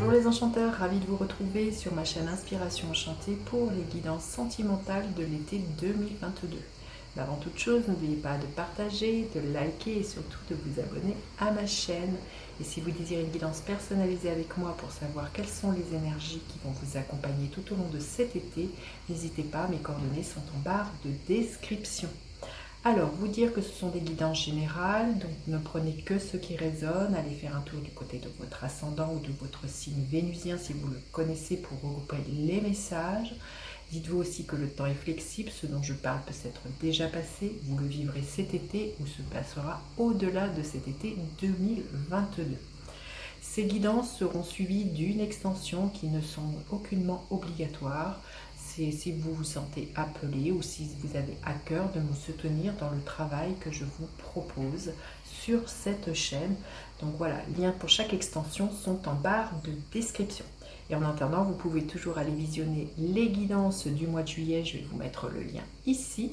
Bonjour les enchanteurs, ravi de vous retrouver sur ma chaîne Inspiration Enchantée pour les guidances sentimentales de l'été 2022. Mais avant toute chose, n'oubliez pas de partager, de liker et surtout de vous abonner à ma chaîne. Et si vous désirez une guidance personnalisée avec moi pour savoir quelles sont les énergies qui vont vous accompagner tout au long de cet été, n'hésitez pas, mes coordonnées sont en barre de description. Alors, vous dire que ce sont des guidances générales, donc ne prenez que ce qui résonne, allez faire un tour du côté de votre ascendant ou de votre signe vénusien si vous le connaissez pour regrouper les messages. Dites-vous aussi que le temps est flexible, ce dont je parle peut s'être déjà passé, vous le vivrez cet été ou se passera au-delà de cet été 2022. Ces guidances seront suivies d'une extension qui ne sont aucunement obligatoires. C'est si vous vous sentez appelé ou si vous avez à cœur de me soutenir dans le travail que je vous propose sur cette chaîne. Donc voilà, les liens pour chaque extension sont en barre de description. Et en attendant, vous pouvez toujours aller visionner les guidances du mois de juillet. Je vais vous mettre le lien ici.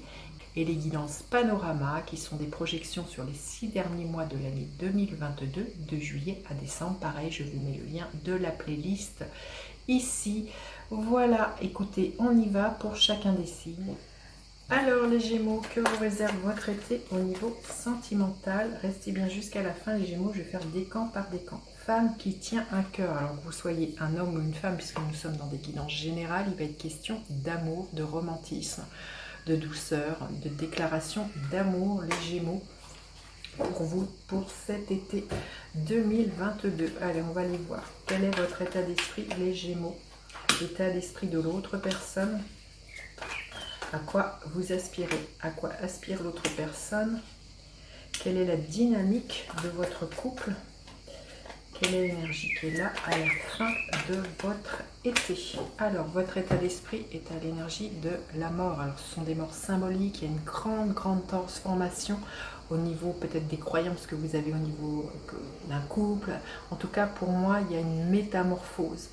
Et les guidances panorama qui sont des projections sur les 6 derniers mois de l'année 2022, de juillet à décembre. Pareil, je vous mets le lien de la playlist ici. Voilà, écoutez, on y va pour chacun des signes. Alors les Gémeaux, que vous réserve votre été au niveau sentimental? Restez bien jusqu'à la fin les Gémeaux, je vais faire décan par décan. Femme qui tient un cœur, alors que vous soyez un homme ou une femme, puisque nous sommes dans des guidances générales, il va être question d'amour, de romantisme, de douceur, de déclaration d'amour, les Gémeaux, pour vous, pour cet été 2022. Allez, on va aller voir. Quel est votre état d'esprit, les Gémeaux? L'état d'esprit de l'autre personne. À quoi vous aspirez? À quoi aspire l'autre personne? Quelle est la dynamique de votre couple? Quelle est l'énergie qui est là à la fin de votre été? Alors, votre état d'esprit est à l'énergie de la mort. Alors, ce sont des morts symboliques. Il y a une grande transformation au niveau peut-être des croyances que vous avez au niveau d'un couple. En tout cas, pour moi, il y a une métamorphose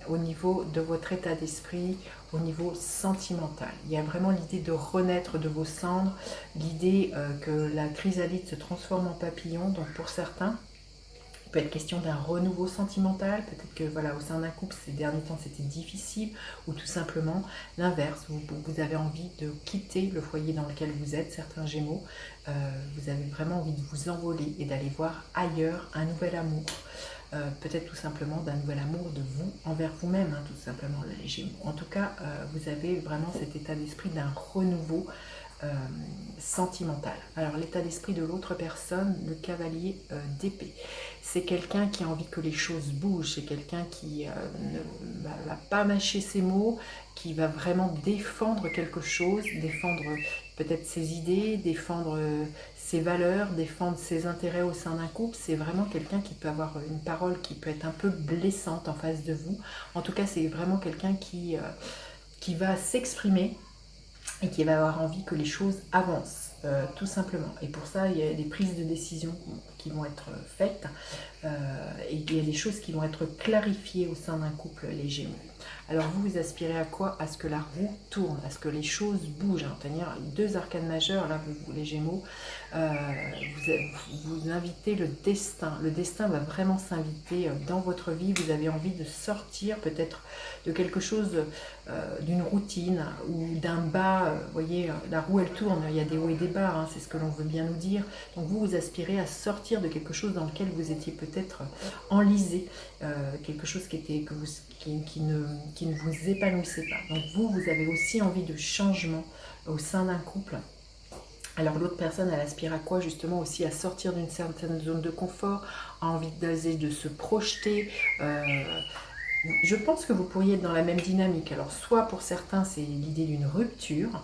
au niveau de votre état d'esprit, au niveau sentimental. Il y a vraiment l'idée de renaître de vos cendres, l'idée que la chrysalide se transforme en papillon. Donc, pour certains, peut être question d'un renouveau sentimental, peut-être que voilà, au sein d'un couple ces derniers temps c'était difficile, ou tout simplement l'inverse, vous avez envie de quitter le foyer dans lequel vous êtes, certains Gémeaux, vous avez vraiment envie de vous envoler et d'aller voir ailleurs un nouvel amour, peut-être tout simplement d'un nouvel amour de vous envers vous-même, hein, tout simplement les Gémeaux. En tout cas, vous avez vraiment cet état d'esprit d'un renouveau sentimental. Alors l'état d'esprit de l'autre personne, le cavalier d'épée, c'est quelqu'un qui a envie que les choses bougent, c'est quelqu'un qui ne va pas mâcher ses mots, qui va vraiment défendre quelque chose, défendre peut-être ses idées, défendre ses valeurs, défendre ses intérêts au sein d'un couple. C'est vraiment quelqu'un qui peut avoir une parole qui peut être un peu blessante en face de vous. En tout cas, c'est vraiment quelqu'un qui va s'exprimer et qui va avoir envie que les choses avancent, tout simplement. Et pour ça, il y a des prises de décision qui vont être faites, et il y a des choses qui vont être clarifiées au sein d'un couple, les Gémeaux. Alors vous aspirez à quoi? À ce que la roue tourne, à ce que les choses bougent. Hein. C'est-à-dire deux arcanes majeures, là, vous les Gémeaux, vous invitez le destin. Le destin va vraiment s'inviter dans votre vie. Vous avez envie de sortir peut-être de quelque chose, d'une routine ou d'un bas. Vous voyez, la roue elle tourne, il y a des hauts et des bas, hein, c'est ce que l'on veut bien nous dire. Donc vous aspirez à sortir de quelque chose dans lequel vous étiez peut-être enlisé, quelque chose qui ne vous épanouissait pas. Donc vous avez aussi envie de changement au sein d'un couple. Alors l'autre personne, elle aspire à quoi? Justement aussi à sortir d'une certaine zone de confort, a envie de se projeter. Je pense que vous pourriez être dans la même dynamique. Alors soit pour certains c'est l'idée d'une rupture,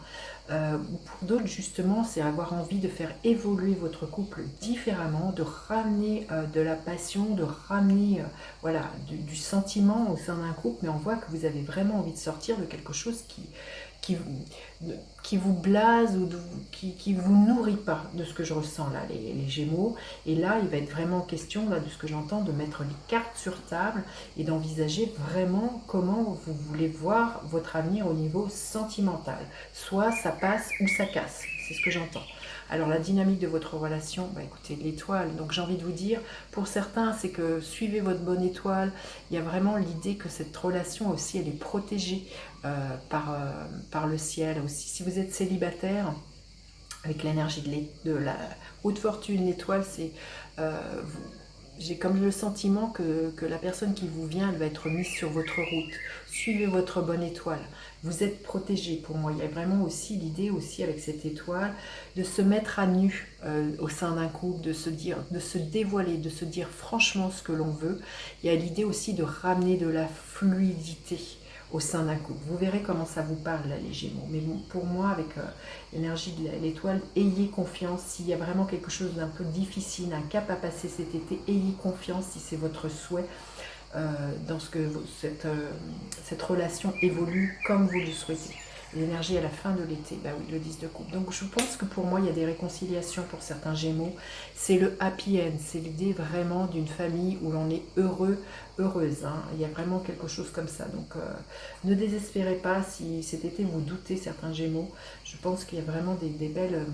ou pour d'autres justement c'est avoir envie de faire évoluer votre couple différemment, de ramener de la passion, de ramener voilà, du sentiment au sein d'un couple, mais on voit que vous avez vraiment envie de sortir de quelque chose qui vous blase ou qui vous nourrit pas, de ce que je ressens là, les Gémeaux. Et là, il va être vraiment question, là, de ce que j'entends, de mettre les cartes sur table et d'envisager vraiment comment vous voulez voir votre avenir au niveau sentimental. Soit ça passe ou ça casse, c'est ce que j'entends. Alors la dynamique de votre relation, bah écoutez, l'étoile, donc j'ai envie de vous dire, pour certains, c'est que suivez votre bonne étoile. Il y a vraiment l'idée que cette relation aussi, elle est protégée par le ciel aussi. Si vous êtes célibataire, avec l'énergie de la haute fortune, l'étoile, c'est j'ai comme le sentiment que la personne qui vous vient, elle va être mise sur votre route. Suivez votre bonne étoile. Vous êtes protégé pour moi. Il y a vraiment aussi l'idée aussi avec cette étoile de se mettre à nu au sein d'un couple, de se dire, de se dévoiler, de se dire franchement ce que l'on veut. Il y a l'idée aussi de ramener de la fluidité au sein d'un couple. Vous verrez comment ça vous parle là, les Gémeaux. Mais bon, pour moi, avec l'énergie de l'étoile, ayez confiance. S'il y a vraiment quelque chose d'un peu difficile, un cap à passer cet été, ayez confiance si c'est votre souhait dans ce que cette relation évolue comme vous le souhaitez. L'énergie à la fin de l'été, bah oui, le 10 de coupe. Donc je pense que pour moi, il y a des réconciliations pour certains Gémeaux. C'est le happy end, c'est l'idée vraiment d'une famille où l'on est heureux, heureuse. Hein. Il y a vraiment quelque chose comme ça. Donc ne désespérez pas si cet été vous doutez, certains Gémeaux. Je pense qu'il y a vraiment des belles...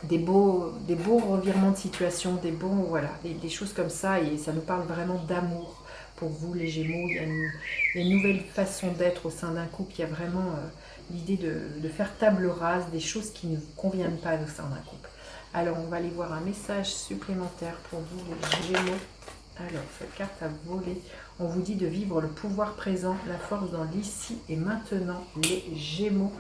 des beaux revirements de situation, voilà, des choses comme ça, et ça nous parle vraiment d'amour pour vous les Gémeaux. Il y a une nouvelle façon d'être au sein d'un couple. Il y a vraiment l'idée de faire table rase des choses qui ne vous conviennent pas au sein d'un couple. Alors on va aller voir un message supplémentaire pour vous les Gémeaux. Alors cette carte a volé. On vous dit de vivre le pouvoir présent, la force dans l'ici et maintenant, les Gémeaux.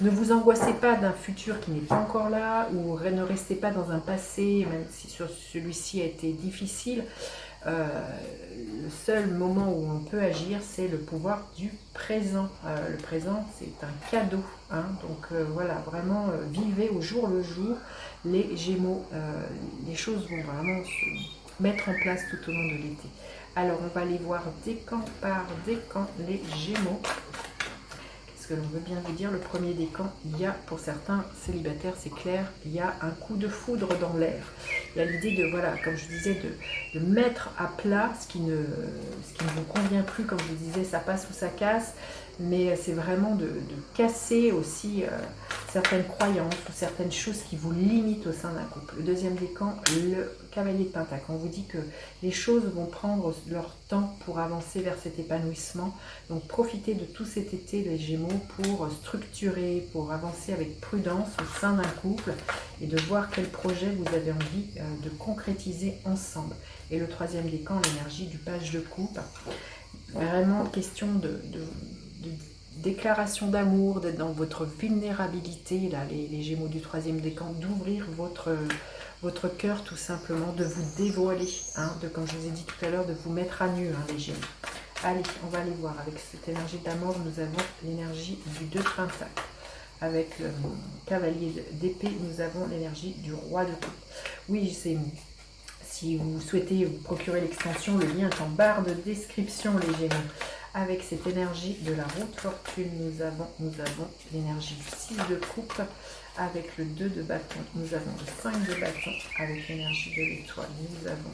Ne vous angoissez pas d'un futur qui n'est pas encore là, ou ne restez pas dans un passé, même si celui-ci a été difficile. Le seul moment où on peut agir, c'est le pouvoir du présent. Le présent, c'est un cadeau. Hein, donc voilà, vraiment, vivez au jour le jour, les Gémeaux. Les choses vont vraiment se mettre en place tout au long de l'été. Alors, on va aller voir décan par décan les Gémeaux. Parce que l'on veut bien vous dire, le premier décan, il y a pour certains célibataires, c'est clair, il y a un coup de foudre dans l'air. Il y a l'idée de, voilà, comme je disais, de mettre à plat ce qui ne vous convient plus. Comme je disais, ça passe ou ça casse. Mais c'est vraiment de casser aussi certaines croyances ou certaines choses qui vous limitent au sein d'un couple. Le deuxième décan, le cavalier de Pentacle. On vous dit que les choses vont prendre leur temps pour avancer vers cet épanouissement. Donc profitez de tout cet été, les Gémeaux, pour structurer, pour avancer avec prudence au sein d'un couple et de voir quel projet vous avez envie de concrétiser ensemble. Et le troisième décan, l'énergie du page de coupe. Vraiment question de déclaration d'amour, d'être dans votre vulnérabilité, là, les Gémeaux du troisième décan, d'ouvrir votre cœur tout simplement, de vous dévoiler, hein, comme je vous ai dit tout à l'heure, de vous mettre à nu, hein, les Gémeaux. Allez, on va aller voir, avec cette énergie d'amour, nous avons l'énergie du 2 de Pentacle. Avec le cavalier d'épée, nous avons l'énergie du roi de coupe. Oui, c'est... Si vous souhaitez vous procurer l'extension, le lien est en barre de description, les Gémeaux. Avec cette énergie de la roue de fortune, nous avons l'énergie du 6 de coupe. Avec le 2 de bâton, nous avons le 5 de bâton. Avec l'énergie de l'étoile, nous avons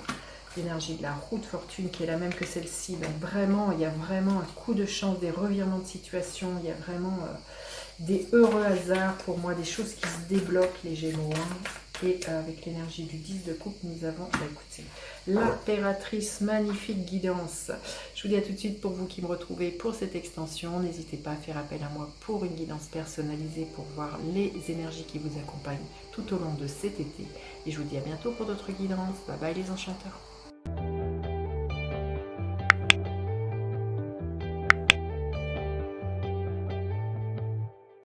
l'énergie de la roue de fortune qui est la même que celle-ci. Donc vraiment, il y a vraiment un coup de chance, des revirements de situation. Il y a vraiment des heureux hasards pour moi, des choses qui se débloquent, les Gémeaux. Hein. Et avec l'énergie du 10 de coupe, nous avons, écoutez, l'impératrice, magnifique guidance. Je vous dis à tout de suite pour vous qui me retrouvez pour cette extension. N'hésitez pas à faire appel à moi pour une guidance personnalisée pour voir les énergies qui vous accompagnent tout au long de cet été. Et je vous dis à bientôt pour d'autres guidances. Bye bye les enchanteurs.